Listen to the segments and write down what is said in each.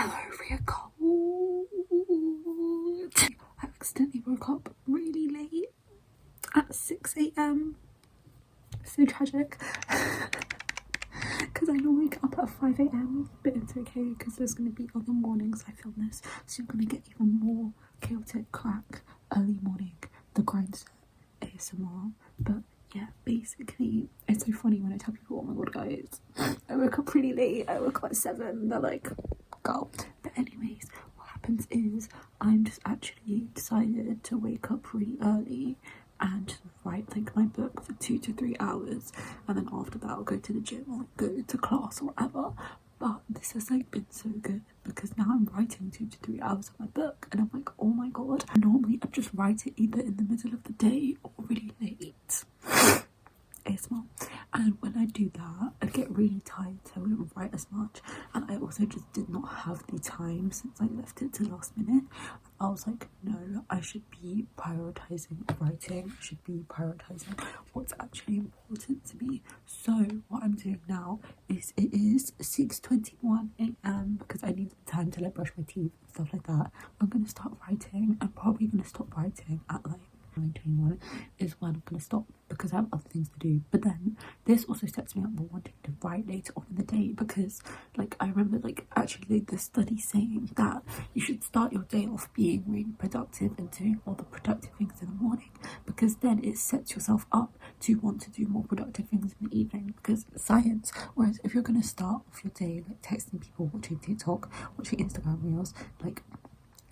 Hello, Ria Cold. I accidentally woke up really late at 6 a.m. So tragic. Because I normally get up at 5 a.m. but it's okay because there's going to be other mornings I film this, so you're going to get even more chaotic crack early morning, the grindset ASMR. But yeah, basically it's so funny when I tell people, oh my god guys, I woke up pretty late, I woke up at 7, they're like, girl. But anyways, what happens is I'm just actually decided to wake up really early and write like my book for 2 to 3 hours, and then after that I'll go to the gym or go to class or whatever. But this has like been so good because now I'm writing 2 to 3 hours of my book and I'm like, oh my god. Normally I just write it either in the middle of the day or really late. ASMR. And when I do that I get really tired, so I wouldn't write as much, and I also just did not have the time since I left it to last minute. I was like, no, I should be prioritizing writing, I should be prioritizing what's actually important to me. So what I'm doing now is, it is 6:21 a.m. because I need time to like brush my teeth and stuff like that. I'm gonna start writing. I'm probably gonna stop writing at like 9:21 is when I'm gonna stop because I have other things to do. But then this also sets me up for wanting to write later on in the day, because like I remember like actually the study saying that you should start your day off being really productive and doing all the productive things in the morning, because then it sets yourself up to want to do more productive things in the evening, because science. Whereas if you're gonna start off your day like texting people, watching TikTok, watching Instagram reels, like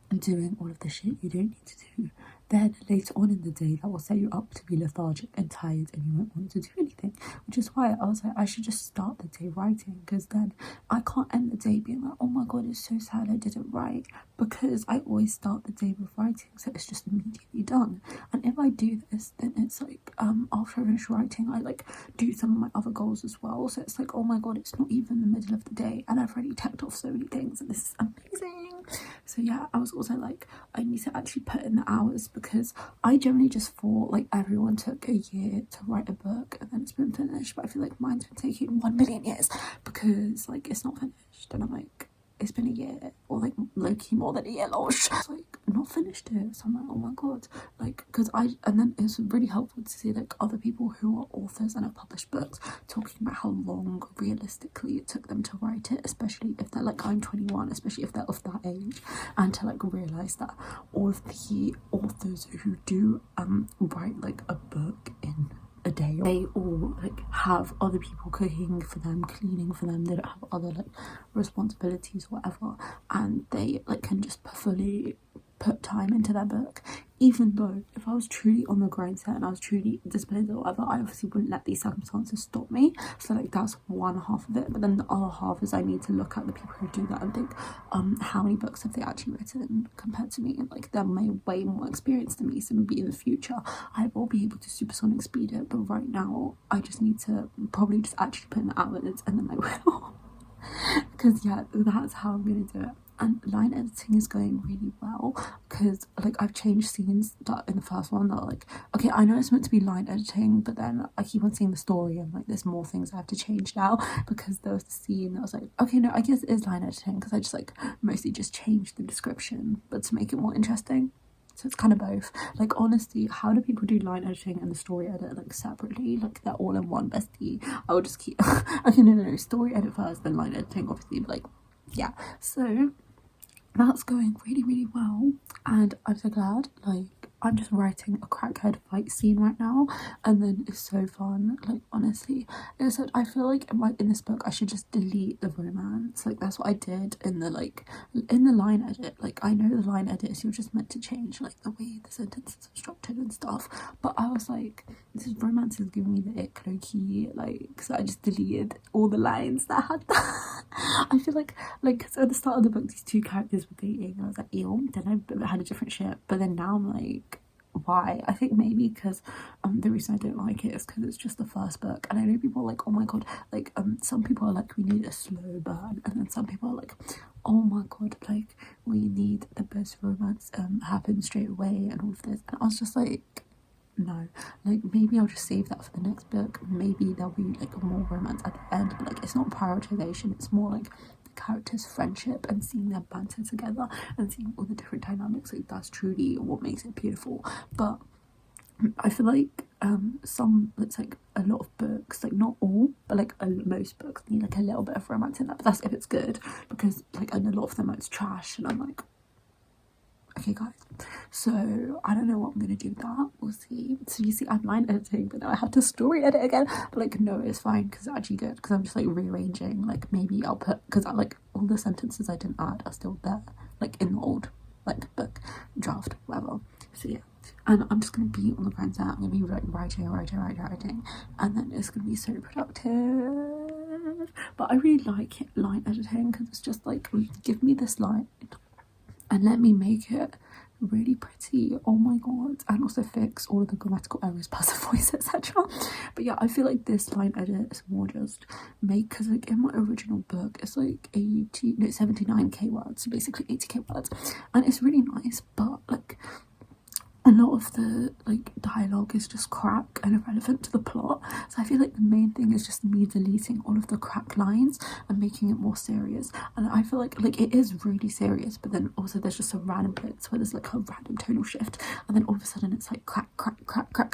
and doing all of the shit you don't need to do, then later on in the day that will set you up to be lethargic and tired and you won't want to do anything. Which is why I was like, I should just start the day writing, because then I can't end the day being like, oh my god, it's so sad I didn't write, because I always start the day with writing, so it's just immediately done. And if I do this, then it's like after I finish writing I like do some of my other goals as well, so it's like, oh my god, it's not even the middle of the day and I've already tacked off so many things and this is amazing. So yeah, I was also like, I need to actually put in the hours, because I generally just thought like everyone took a year to write a book and then it's been finished, but I feel like mine's been taking 1 million years because like it's not finished, and I'm like, it's been a year, or like low-key more than a year, losh. It's like not finished it, so I'm like, oh my god, like, because and then it's really helpful to see like other people who are authors and have published books talking about how long realistically it took them to write it, especially if they're like, I'm 21, especially if they're of that age, and to like realize that all of the authors who do write like a book in a day, they all like have other people cooking for them, cleaning for them, they don't have other like responsibilities or whatever, and they like can just fully put time into their book. Even though if I was truly on the grind set and I was truly disciplined or whatever, I obviously wouldn't let these circumstances stop me. So like that's one half of it, but then the other half is I need to look at the people who do that and think, how many books have they actually written compared to me, and like they're way more experienced than me, so maybe in the future I will be able to supersonic speed it, but right now I just need to probably just actually put in the hours and then I will. Because yeah, that's how I'm gonna do it. And line editing is going really well, because like I've changed scenes that in the first one that are like, okay, I know it's meant to be line editing, but then I keep on seeing the story and like there's more things I have to change now, because there was the scene that was like, okay, no, I guess it is line editing, because I just like mostly just changed the description but to make it more interesting. So it's kind of both. Like honestly, how do people do line editing and the story edit like separately? Like they're all in one, bestie. I would just keep okay, no, story edit first, then line editing obviously, but like yeah. So that's going really well, and I'm so glad. Like I'm just writing a crackhead fight scene right now, and then it's so fun. Like honestly, it's like I feel like in this book I should just delete the romance. Like that's what I did in the line edit. Like I know the line edit is you're just meant to change like the way the sentences are structured and stuff, but I was like, this romance is giving me the ick low-key, like, so I just deleted all the lines that had that. I feel like so at the start of the book these two characters were dating and I was like, ew. Then I had a different ship, but then now I'm like, why? I think maybe because the reason I don't like it is because it's just the first book, and I know people are like, oh my god, like some people are like, we need a slow burn, and then some people are like, oh my god, like we need the best romance happen straight away and all of this, and I was just like, no, like maybe I'll just save that for the next book. Maybe there'll be like more romance at the end, but like it's not prioritization, it's more like characters' friendship and seeing their banter together and seeing all the different dynamics. Like, that's truly what makes it beautiful. But I feel like it's like a lot of books, like not all, but like most books need like a little bit of romance in that, but that's if it's good, because like in a lot of them it's trash and I'm like, okay guys, so I don't know what I'm gonna do with that, we'll see. So you see, I'm line editing, but now I have to story edit again, but like no, it's fine because it's actually good, because I'm just like rearranging, like maybe I'll put, because I like all the sentences I didn't add are still there, like in the old like book draft, whatever. So yeah, and I'm just gonna be on the grindset. I'm gonna be like writing, and then it's gonna be so productive. But I really like it, line editing, because it's just like, give me this line and let me make it really pretty, oh my god, and also fix all of the grammatical errors, passive voice, etc. But yeah, I feel like this line edit is more just make, because like in my original book it's like 79k words, so basically 80k words, and it's really nice, but like a lot of the like dialogue is just crack and irrelevant to the plot. So I feel like the main thing is just me deleting all of the crack lines and making it more serious. And I feel like it is really serious, but then also there's just some random bits where there's like a random tonal shift, and then all of a sudden it's like crack,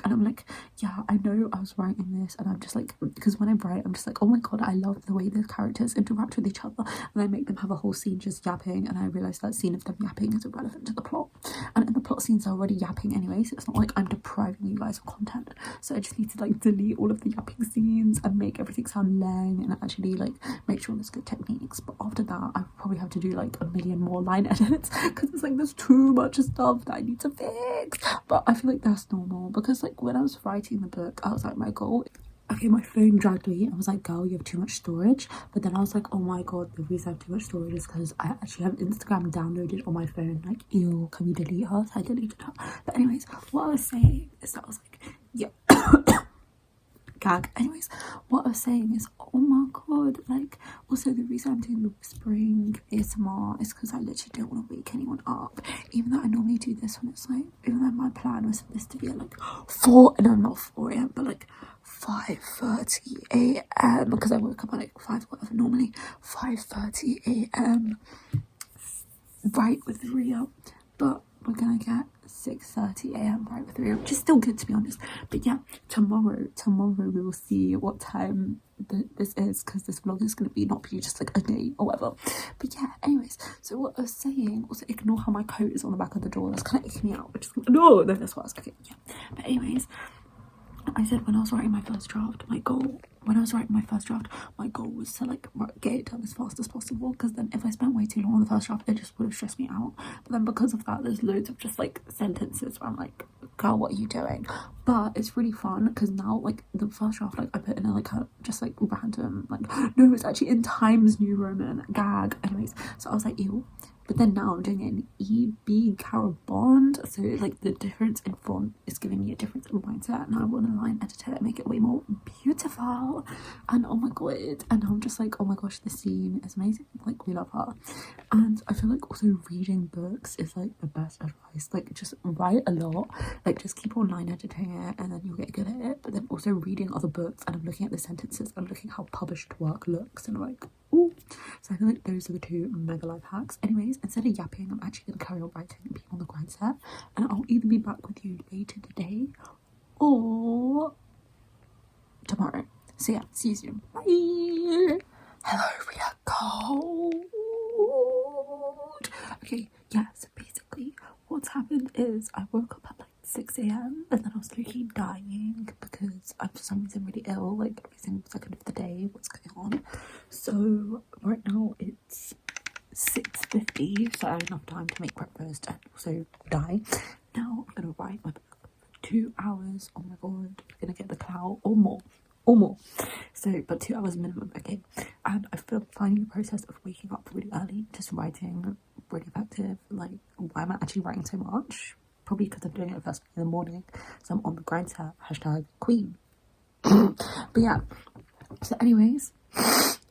and I'm like, yeah, I know I was writing this, and I'm just like, because when I write I'm just like, oh my god, I love the way the characters interact with each other, and I make them have a whole scene just yapping, and I realise that scene of them yapping is irrelevant to the plot, and in the plot scenes are already yapping anyway, so it's not like I'm depriving you guys of content. So I just need to like delete all of the yapping scenes and make everything sound lang, and actually like make sure there's good techniques. But after that I probably have to do like a million more line edits, because it's like there's too much stuff that I need to fix. But I feel like that's normal, because like when I was writing the book I was like, my goal, okay, my phone dragged me. I was like, girl, you have too much storage. But then I was like, oh my god, the reason I have too much storage is because I actually have Instagram downloaded on my phone. Like, ew, can we delete her? So I deleted her. But anyways, what I was saying is that I was like, yeah, gag. Anyways, what I was saying is, oh my god, like, also the reason I'm doing the whispering ASMR is because I literally don't want to wake anyone up. Even though I normally do this when it's like, even though my plan was for this to be at like 4, no, not 4 a.m, but like 5:30 a.m, because I woke up at like 5 whatever normally, 5:30 a.m, right with Ria, but we're gonna get 6:30 a.m. right with Ria, which is still good to be honest. But yeah, tomorrow we will see what time this is, because this vlog is going to be not be just like a day or whatever. But yeah, anyways, so what I was saying, also ignore how my coat is on the back of the door, that's kind of icky me out, which is no, that's what I was, okay, yeah. But anyways, I said when I was writing my first draft, my goal was to like get it done as fast as possible, because then if I spent way too long on the first draft it just would have stressed me out. But then because of that there's loads of just like sentences where I'm like, girl, what are you doing? But it's really fun, because now like the first draft, like I put in like a just like random, like no, it's actually in Times New Roman gag. Anyways, so I was like, ew. But then now I'm doing it in EB Carabond, so like the difference in font is giving me a difference in mindset, and I want to line edit it and make it way more beautiful. And oh my god, and I'm just like, oh my gosh, the scene is amazing, like we love her. And I feel like also reading books is like the best advice, like just write a lot, like just keep on line editing it and then you'll get good at it. But then also reading other books, and I'm looking at the sentences, I'm looking at how published work looks, and I'm like, ooh. So I feel like those are the 2 mega life hacks. Anyways, instead of yapping, I'm actually going to carry on writing and be on the grind set, and I'll either be back with you later today or tomorrow. So yeah, see you soon. Bye. Hello, Ria Gold. Okay, yeah, so basically what's happened is I woke up at like 6 a.m. and then I was literally dying because I'm for some reason really ill, like every single second of the day. What's going on? So right now it's 6:50, so I have enough time to make breakfast and also die. Now I'm gonna write my book for 2 hours. Oh my god, I'm gonna get the clout or more. So but 2 hours minimum, okay. And I feel finding the process of waking up really early, just writing, really effective. Like, why am I actually writing so much? Probably because I'm doing it first thing in the morning, so I'm on the grind set, #queen. But yeah, so anyways,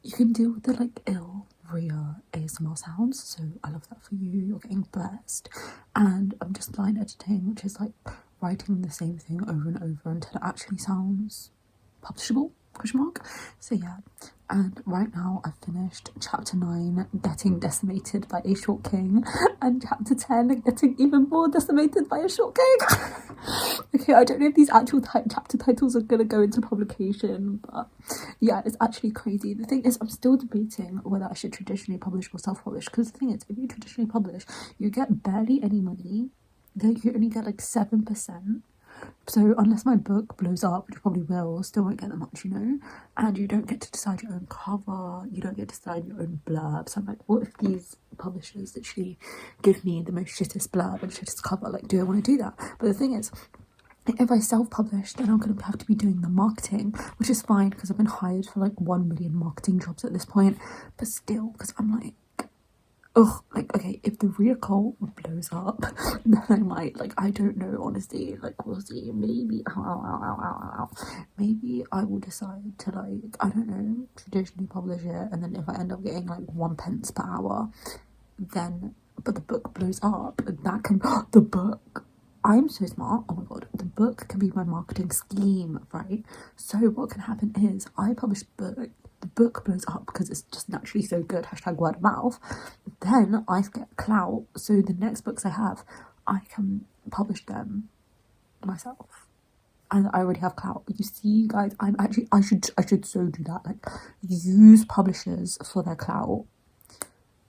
you can deal with the like ill Ria ASMR sounds, so I love that for you, you're getting blessed. And I'm just line editing, which is like writing the same thing over and over until it actually sounds publishable. Question mark. So yeah, and right now I've finished chapter 9, getting decimated by a short king, and chapter 10, getting even more decimated by a short king. Okay, I don't know if these actual chapter titles are gonna go into publication, but yeah, it's actually crazy. The thing is, I'm still debating whether I should traditionally publish or self-publish, because the thing is, if you traditionally publish, you get barely any money. Like, you only get like 7%. So unless my book blows up, which probably will, still won't get that much, you know? And you don't get to decide your own cover, you don't get to decide your own blurb. So I'm like, what if these publishers literally give me the most shittest blurb and shittest cover? Like, do I want to do that? But the thing is, if I self-publish, then I'm going to have to be doing the marketing, which is fine because I've been hired for like 1 million marketing jobs at this point. But still, because I'm like, ugh, like, okay, if the real cult blows up, then I might, like, I don't know, honestly, like, we'll see, maybe, maybe I will decide to, like, I don't know, traditionally publish it, and then if I end up getting, like, 1 pence per hour, then, but the book blows up, that can, the book, I'm so smart, oh my god, the book can be my marketing scheme, right? So what can happen is, I publish the book blows up because it's just naturally so good, hashtag word of mouth, then I get clout, so the next books I have, I can publish them myself, and I already have clout. You see, guys, I should so do that, like, use publishers for their clout,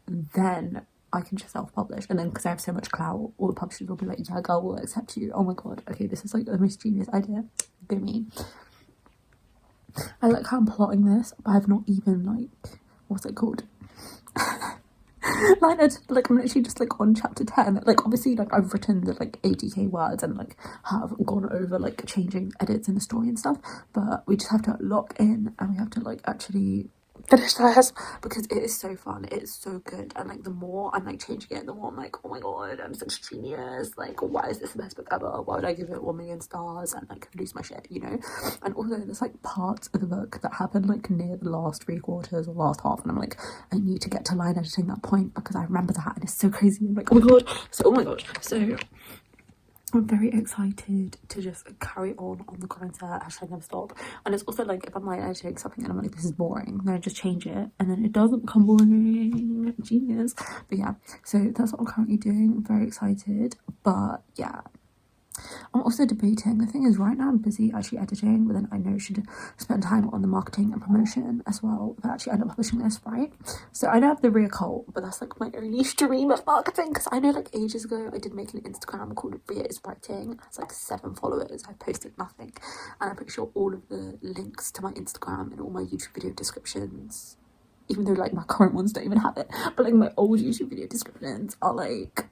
then I can just self-publish, and then because I have so much clout, all the publishers will be like, yeah, girl, we'll accept you. Oh my god, okay, this is like the most genius idea. Go me. I like how I'm plotting this, but I've not even, like, what's it called? Like, I'm literally just, like, on chapter 10. Like, obviously, like, I've written the, like, 80k words and, like, have gone over, like, changing edits in the story and stuff, but we just have to lock in, and we have to, like, actually finish this, because it is so fun, it is so good, and, like, the more I'm, like, changing it, the more I'm like, oh my god, I'm such a genius, like, why is this the best book ever, why would I give it 1 million stars, and, like, lose my shit, you know? And also, there's, like, parts of the book that happen, like, near the last 3/4 or last half, and I'm like, I need to get to line editing that point, because I remember that, and it's so crazy, I'm like, oh my god, so I'm very excited to just carry on the grindset, hashtag never stop. And it's also like, if I'm like editing something and I'm like, this is boring, then I just change it and then it doesn't become boring. Genius. But yeah, so that's what I'm currently doing. I'm very excited, but yeah, I'm also debating. The thing is, right now I'm busy actually editing, but then I know I should spend time on the marketing and promotion as well if I actually end up publishing this, right? So I know I have the real cult, but that's like my only stream of marketing, because I know like ages ago I did make an Instagram called Ria is Writing. It has like 7 followers. I posted nothing, and I'm pretty sure all of the links to my Instagram and all my YouTube video descriptions, even though like my current ones don't even have it, but like my old YouTube video descriptions are like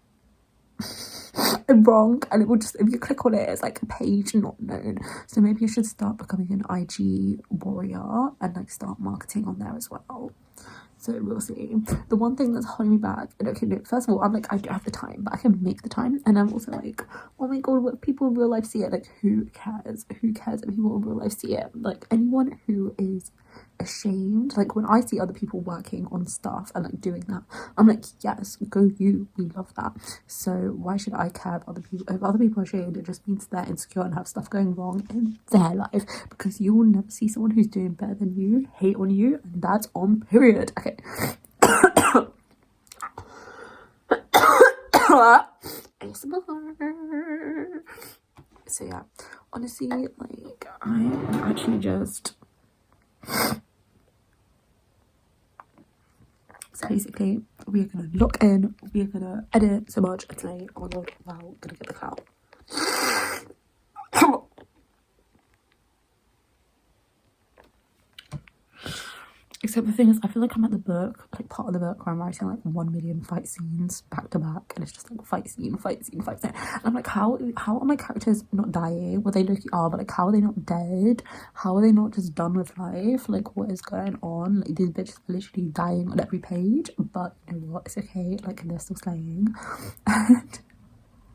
wrong, and it will just, if you click on it, it's like a page not known. So maybe I should start becoming an IG warrior and like start marketing on there as well. So we'll see. The one thing that's holding me back, and okay, no, first of all, I'm like, I don't have the time, but I can make the time, and I'm also like, oh my god, what if people in real life see it? Like, who cares if people in real life see it? Like, anyone who is ashamed, like, when I see other people working on stuff and like doing that, I'm like, yes, go you, we love that. So why should I care if other people are ashamed? It just means they're insecure and have stuff going wrong in their life, because you will never see someone who's doing better than you hate on you, and that's on period. Okay. ASMR. So yeah, honestly, like, I'm actually just, so basically, we are gonna lock in, we are gonna edit so much today. Oh my god, wow, gonna get the clout. Except the thing is, I feel like I'm at the book, like part of the book where I'm writing like 1 million fight scenes back to back, and it's just like fight scene. And I'm like, how are my characters not dying? Well, they look are, but like, how are they not dead? How are they not just done with life? Like, what is going on? Like, these bitches are literally dying on every page, but you know what? It's okay. Like, they're still slaying. And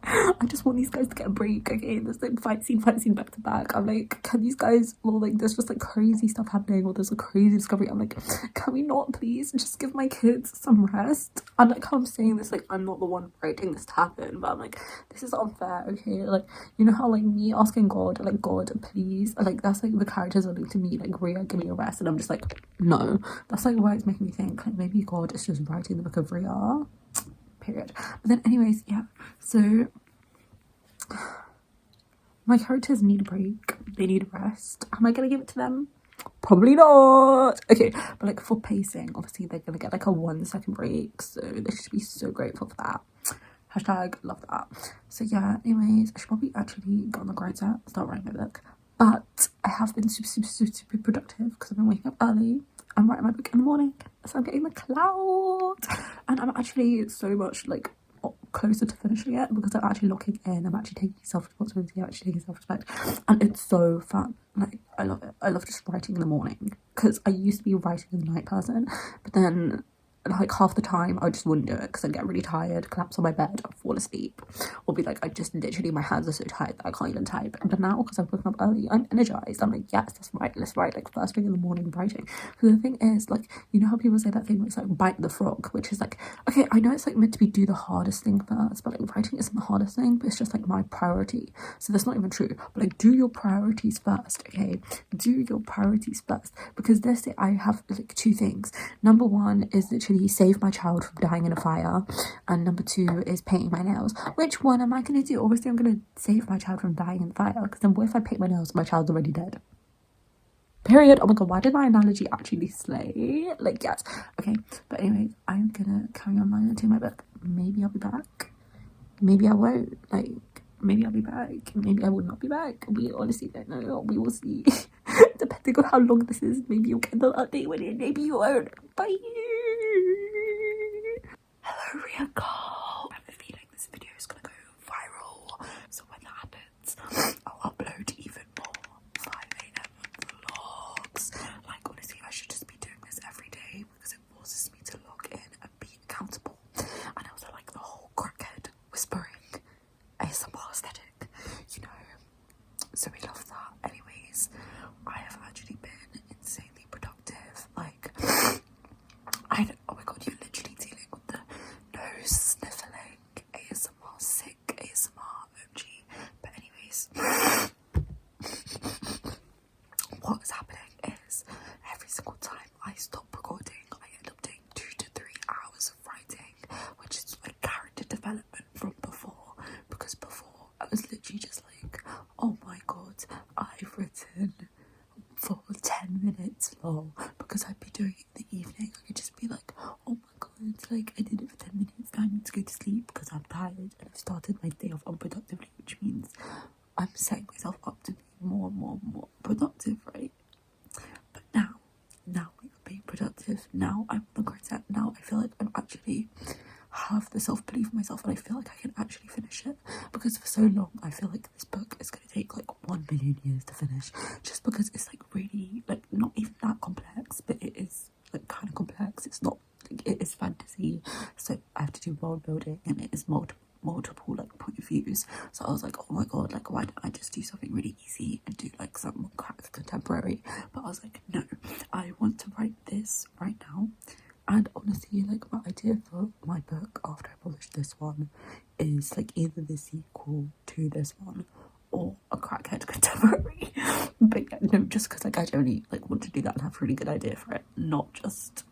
I just want these guys to get a break, okay? There's like fight scene back to back. I'm like, can these guys, well, like, there's just like crazy stuff happening, or there's a crazy discovery. I'm like, can we not please just give my kids some rest? And like, how I'm saying this, like, I'm not the one writing this to happen, but I'm like, this is unfair, okay? Like, you know how like me asking God, like, God, please, like, that's like the characters are looking to me, like, Rhea, give me a rest, and I'm just like, no. That's like why it's making me think, like, maybe God is just writing the book of Rhea. Period. But then anyways, yeah, so my characters need a break, they need a rest. Am I gonna give it to them? Probably not. Okay, but like for pacing, obviously they're gonna get like a 1 second break, so they should be so grateful for that. Hashtag love that. So yeah, anyways, I should probably actually go on the grind set, start writing my book, but I have been super productive because I've been waking up early. I'm writing my book in the morning, so I'm getting the cloud, and I'm actually so much like closer to finishing it because I'm actually locking in. I'm actually taking self-responsibility, I'm actually taking self-respect, and it's so fun. Like, I love it. I love just writing in the morning because I used to be a writing in the night person, but then like half the time I just wouldn't do it because I'd get really tired, collapse on my bed, I'd fall asleep, or be like, I just literally, my hands are so tired that I can't even type. But now, because I've woken up early, I'm energized. I'm like, yes, that's right, let's write, like, first thing in the morning writing. Because the thing is, like, you know how people say that thing where it's like bite the frog, which is like, okay, I know it's like meant to be do the hardest thing first, but like writing isn't the hardest thing, but it's just like my priority. So that's not even true, but like, do your priorities first, okay? Do your priorities first, because let's say I have like 2 things. Number 1 is literally save my child from dying in a fire, and number 2 is painting my nails. Which one am I going to do? Obviously I'm going to save my child from dying in the fire, because then what if I paint my nails, my child's already dead? Period. Oh my god, why did my analogy actually slay? Like, yes. Okay, but anyway, I'm gonna carry on writing into my book. Maybe I'll be back, maybe I won't. Like, maybe I'll be back, maybe I will not be back. We honestly don't know. We will see. Depending on how long this is, maybe you'll get the update when it, maybe you won't. Bye. Hello, Rhea girl. I have a feeling this video is gonna go viral, so when that happens, I'll upload even more 5 AM vlogs. Like, honestly, I should just be doing this every day because it forces me to log in and be accountable. And I also like the whole crackhead whispering ASMR aesthetic, you know, so we love that. Anyways, I have actually been insanely productive. Like, oh my god, you're literally dealing with the nose sniffling ASMR, sick ASMR OG. But anyways, what is happening is every single time I stop recording, I end up doing 2 to 3 hours of writing, which is like character development from before, because before I was literally just like, oh my god, I've written for 10 minutes long, because I'd be doing it in the evening. I could just be like, oh my god, like, I did it for 10 minutes, now I need to go to sleep because I'm tired and I've started my day off unproductively, which means I'm setting myself up to be more and more productive, right? But now I'm being productive. Now I'm on the grindset. Now I feel like I'm actually have the self-belief in myself, and I feel like I can actually finish it, because for so long I feel like this book is going to take like 1 million years to finish, just because it's like really, like, not even that complex, but it is like kind of complex. It's not, like, it is fantasy, so I have to do world building, and it is multiple like point of views. So I was like, oh my god, like, why don't I just do something really easy and do like some cracked contemporary? But I was like, no, I want to write this right now. And honestly, like, my idea for my book after I publish this one is like either the sequel to this one or a crackhead contemporary. But yeah, no, just because like I only like want to do that and have a really good idea for it, not just,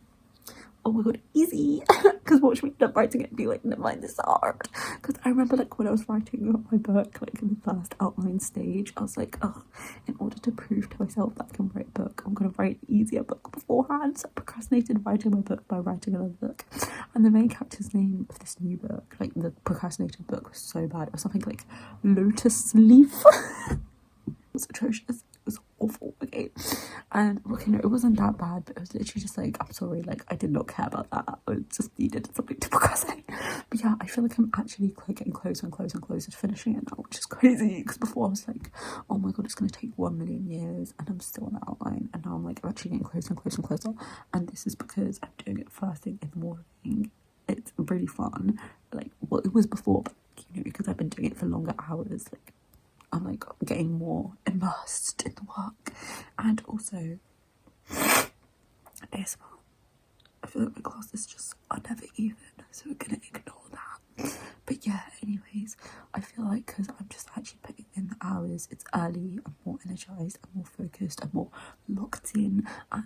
oh my god, easy. Because watch me end up writing it and be like, never mind, this is hard. Because I remember like when I was writing my book, like in the first outline stage, I was like, oh, in order to prove to myself that I can write a book, I'm going to write an easier book beforehand. So I procrastinated writing my book by writing another book. And the main character's name of this new book, like the procrastinated book, was so bad. It was something like Lotus Leaf. It was atrocious. It was awful, okay? And okay, no, it wasn't that bad, but it was literally just like, I'm sorry, like, I did not care about that. I just needed something to procrastinate. But yeah, I feel like I'm actually like getting closer and closer and closer to finishing it now, which is crazy, because before I was like, oh my god, it's going to take 1 million years, and I'm still on the outline, and now I'm like, I'm actually getting closer and closer and closer, and this is because I'm doing it first thing in the morning. It's really fun. Like, well, it was before, but you you know, because I've been doing it for longer hours, like I'm like getting more immersed in the work. And also ASMR, I feel like my classes just are never even, so we're gonna ignore that. But yeah, anyways, I feel like because I'm just actually putting in the hours, it's early, I'm more energized, I'm more focused, I'm more locked in, and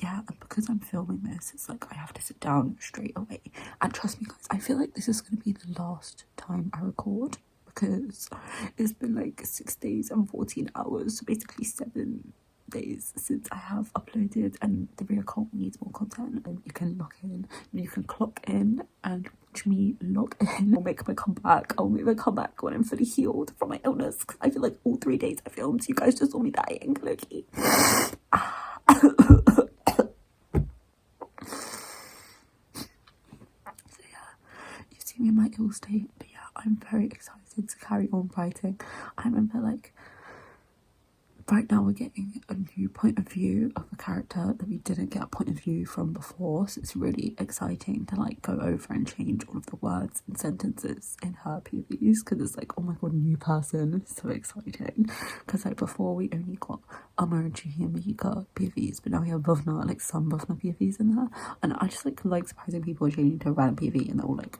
yeah, and because I'm filming this, it's like I have to sit down straight away. And trust me guys, I feel like this is going to be the last time I record, because it's been like 6 days and 14 hours, so basically 7 days since I have uploaded, and the real account needs more content, and you can log in, you can clock in and watch me log in. I'll make my comeback. I'll make my comeback when I'm fully healed from my illness, because I feel like all 3 days I filmed, you guys just saw me dying, low-key. Me in my ill state, but yeah, I'm very excited to carry on writing. I remember like right now we're getting a new point of view of a character that we didn't get a point of view from before, so it's really exciting to like go over and change all of the words and sentences in her PVs, because it's like, oh my god, new person. It's so exciting, because like before we only got Amma and Juhi and Mahika PVs, but now we have Bhavna, like some Bhavna PVs in there, and I just like surprising people changing to a random PV and they're all like,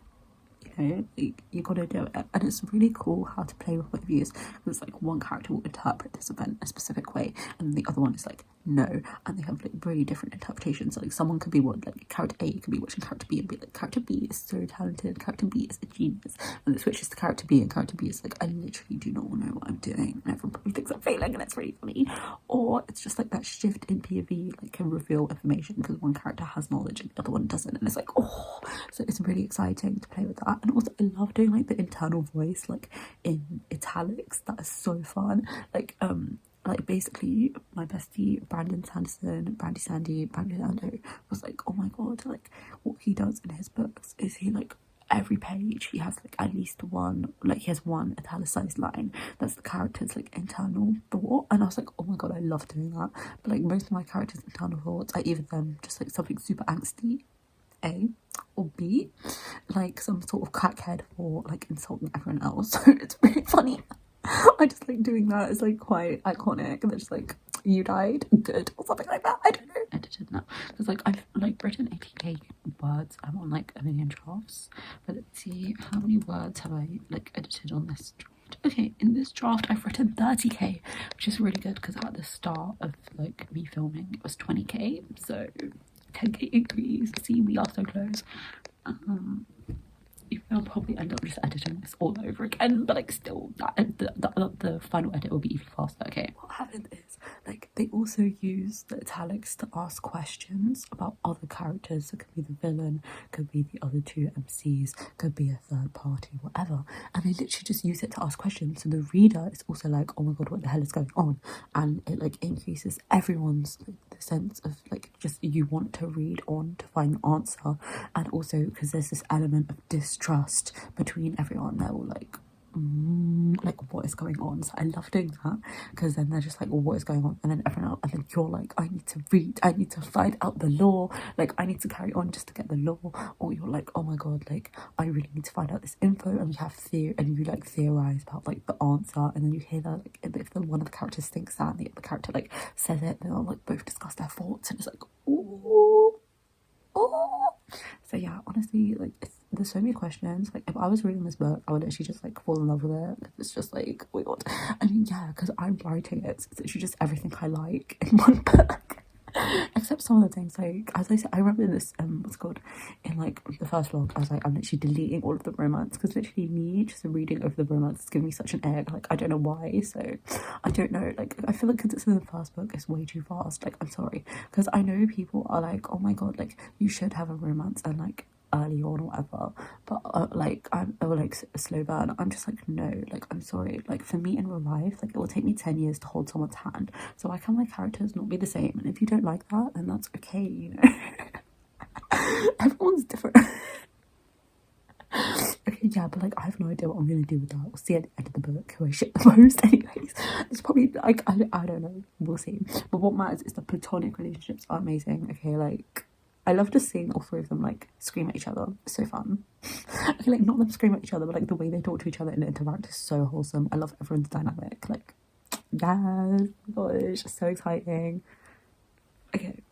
you know, like, you gotta do it. And it's really cool how to play with point of views, because like one character will interpret this event a specific way and the other one is like no, and they have like really different interpretations. So, like someone could be like character A could be watching character B and be like, character B is so talented, character B is a genius, and it switches to character B and character B is like, I literally do not know what I'm doing and everyone probably thinks I'm failing, and it's really funny. Or it's just like that shift in POV like can reveal information because one character has knowledge and the other one doesn't, and it's like, oh, so it's really exciting to play with that. And also I love doing like the internal voice like in italics. That is so fun. Like basically my bestie Brandon Sanderson, Brandy Sandy, Brandy Lando was like, oh my god, like what he does in his books is he like every page he has like at least one, like he has one italicized line that's the character's like internal thought, and I was like, oh my god, I love doing that. But like most of my characters' internal thoughts are either them just like something super angsty, A, or B, like some sort of crackhead for like insulting everyone else. So it's really funny. I just like doing that. It's like quite iconic, and they're just like, you died, good, or something like that. I don't know. Edited now. There's like, I've like written 80k words. I'm on like 1 million drafts, but let's see how many words have I like edited on this draft. Okay, in this draft I've written 30k, which is really good because at the start of like me filming it was 20k, so 10k increase. See, we are so close. I'll probably end up just editing this all over again, but like still the final edit will be even faster. Okay, what happened is like they also use the italics to ask questions about other characters. So it could be the villain, could be the other 2 MCs, could be a third party, whatever, and they literally just use it to ask questions, so the reader is also like, oh my god, what the hell is going on, and it like increases everyone's like the sense of like just you want to read on to find the answer. And also because there's this element of distrust between everyone, they're all like what is going on. So I love doing that, because then they're just like, well, what is going on, and then everyone else, and then you're like, I need to read, I need to find out the lore, like I need to carry on just to get the lore. Or you're like, oh my god, like I really need to find out this info, and you have and you like theorize about like the answer, and then you hear that like if the one of the characters thinks that and the other character like says it, they'll like both discuss their thoughts, and it's like, ooh. So yeah, honestly, like there's so many questions. Like if I was reading this book, I would actually just like fall in love with it. It's just like, oh my god. I mean, yeah, because I'm writing it, so it's actually just everything I like in one book. Except some of the things, like as I said, I remember this what's called in like the first vlog, I was like, I'm literally deleting all of the romance, because literally me just reading over the romance is giving me such an egg. Like I don't know why, so I don't know, like I feel like because it's in the first book it's way too fast. Like I'm sorry, because I know people are like, oh my god, like you should have a romance and like early on or whatever, but like I'm like a slow burn. I'm just like, no, like I'm sorry, like for me in real life, like it will take me 10 years to hold someone's hand, so why can't my characters not be the same? And if you don't like that, then that's okay, you know. Everyone's different. Okay, yeah, but like I have no idea what I'm gonna do with that. We'll see at the end of the book who I ship the most. Anyways, it's probably like I don't know, we'll see. But what matters is the platonic relationships are amazing. Okay, like I love just seeing all three of them like scream at each other. It's so fun. Okay, like not them scream at each other, but like the way they talk to each other and interact is so wholesome. I love everyone's dynamic. Like, yes, gosh, so exciting. Okay,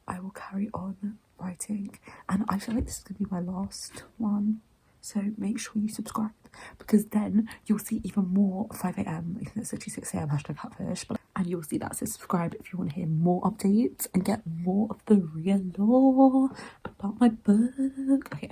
I will carry on writing, and I feel like this is gonna be my last one. So make sure you subscribe, because then you'll see even more 5 a.m. I think it's literally 6 a.m. #catfish. And you'll see that. So subscribe if you want to hear more updates and get more of the real lore about my book. Okay,